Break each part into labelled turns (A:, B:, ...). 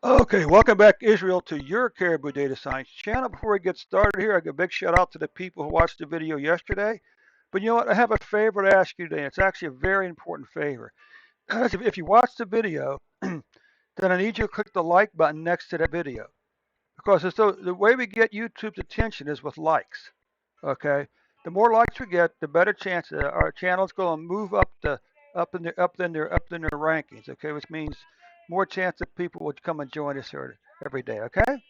A: Okay, welcome back, Israel, to your Caribou Data Science channel. Before we get started here, I give a big shout out to the people who watched the video yesterday. But you know what? I have a favor to ask you today. It's actually a very important favor. If you watch the video, then I need you to click the like button next to that video. Because it's the way we get YouTube's attention is with likes. Okay? The more likes we get, the better chance that our channel is going to move up in their rankings. Okay, which means more chance that people would come and join us here every day. Okay.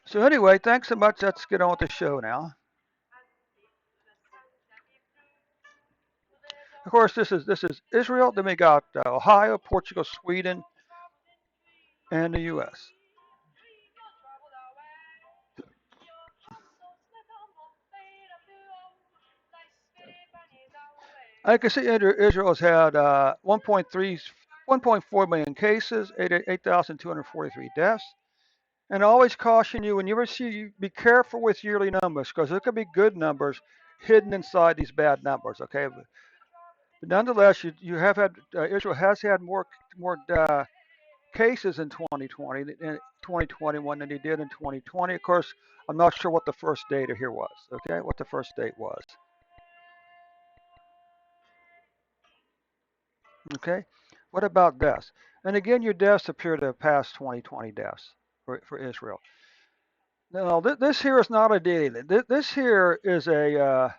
A: So anyway, thanks so much. Let's get on with the show now. Of course, this is Israel. Then we got Ohio, Portugal, Sweden, and the U.S. I can see Israel has had 1.4 million cases, 8,243 deaths. And I always caution you when you ever see, be careful with yearly numbers because there could be good numbers hidden inside these bad numbers. Okay, but nonetheless, you have had Israel has had more cases in 2020 in 2021 than they did in 2020. Of course, I'm not sure what the first data here was. Okay, what the first date was. Okay, what about deaths? And again, your deaths appear to have passed 2020 deaths for Israel. Now, this here is not a daily. This here is a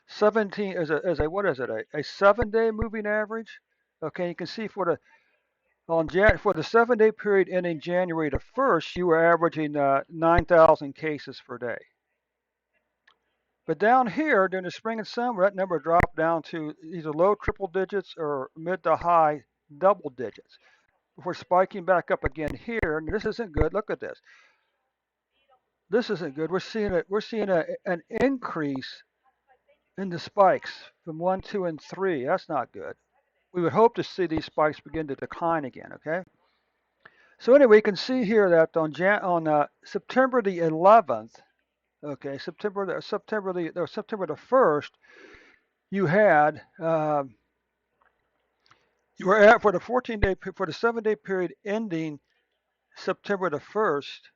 A: 17 is a what is it? A 7-day moving average. Okay, you can see for the 7-day period ending January the 1st, you were averaging 9,000 cases per day. But down here during the spring and summer, that number dropped down to either low triple digits or mid to high double digits. Before spiking back up again here, and this isn't good. Look at this. This isn't good. We're seeing an increase in the spikes from 1, 2, and 3. That's not good. We would hope to see these spikes begin to decline again. Okay. So anyway, you can see here that on September the 11th, okay, September the 1st, you had you were at for the 7-day period ending September the 1st,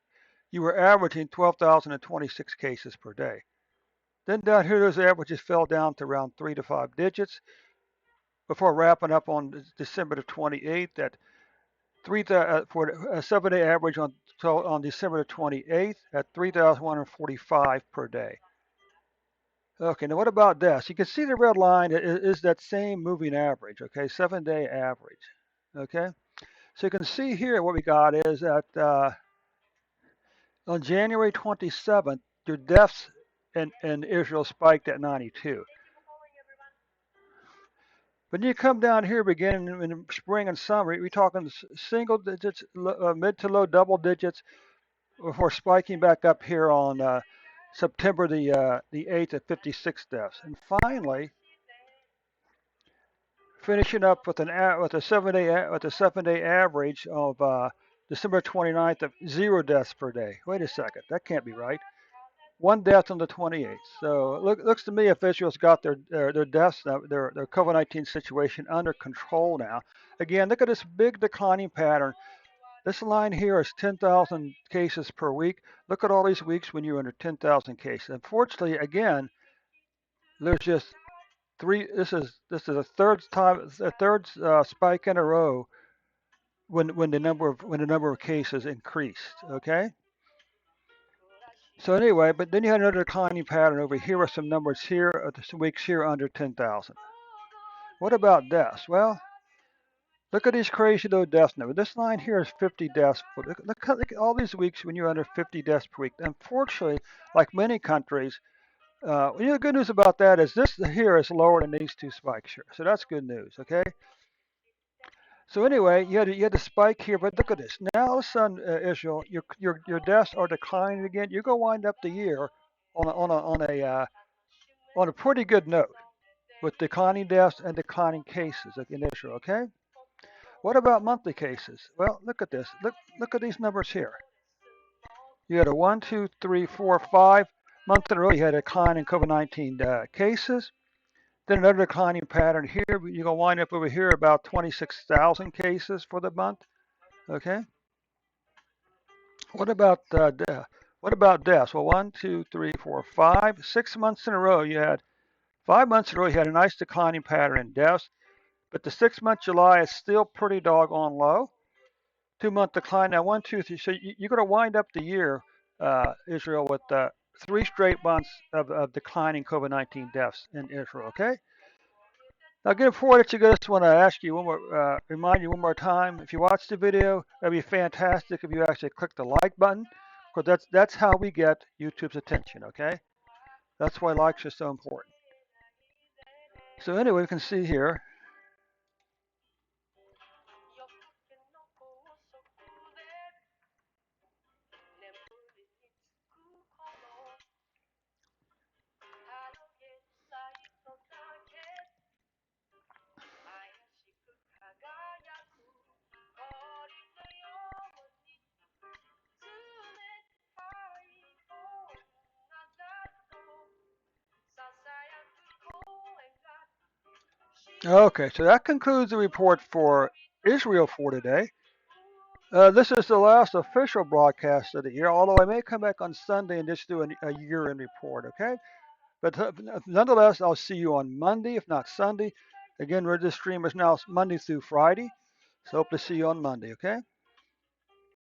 A: you were averaging 12,026 cases per day. Then down here, those averages fell down to around 3 to 5 digits before wrapping up on December the 28th at for a 7-day average on December the 28th at 3,145 per day. Okay, now what about this? You can see the red line is that same moving average, okay, 7-day average, okay? So you can see here what we got is that on January 27th, your deaths in Israel spiked at 92. When you come down here beginning in the spring and summer, we're talking single digits, mid to low double digits before spiking back up here on September the 8th at 56 deaths. And finally, finishing up with a 7-day average of December 29th of 0 deaths per day. Wait a second, that can't be right. 1 death on the 28th. So it looks to me if Israel's got their deaths, their COVID-19 situation under control now. Again, look at this big declining pattern. This line here is 10,000 cases per week. Look at all these weeks when you're under 10,000 cases. Unfortunately, again, there's just three. This is a third spike in a row when the number of cases increased. Okay. So anyway, but then you had another declining pattern over here with some numbers here, some weeks here under 10,000. What about deaths? Well, look at these crazy low death numbers. This line here is 50 deaths. Look at all these weeks when you're under 50 deaths per week. Unfortunately, like many countries, the good news about that is this here is lower than these two spikes here. So that's good news, okay? So anyway, you had the spike here, but look at this. Now all of a sudden, Israel, your deaths are declining again. You're gonna wind up the year on a pretty good note with declining deaths and declining cases in Israel. Okay. What about monthly cases? Well, look at this. Look at these numbers here. You had a 1, 2, 3, 4, 5 month in a row. You had a decline in COVID-19 cases. Then another declining pattern here. You're gonna wind up over here about 26,000 cases for the month. Okay. What about what about deaths? Well, 1, 2, 3, 4, 5, 6 months in a row. You had 5 months in a row. You had a nice declining pattern in deaths, but the 6 month July is still pretty doggone low. 2 month decline. Now 1, 2, 3. So you're going to wind up the year, Israel, with 3 straight months of declining COVID-19 deaths in Israel. Okay. Now, again, before I let you go, I just want to ask you one more, remind you one more time. If you watch the video, that'd be fantastic if you actually click the like button, because that's how we get YouTube's attention. Okay, that's why likes are so important. So anyway, we can see here. Okay, so that concludes the report for Israel for today. This is the last official broadcast of the year, although I may come back on Sunday and just do a year-end report. Okay. But nonetheless, I'll see you on Monday, if not Sunday. Again, this stream is now Monday through Friday. So hope to see you on Monday, okay?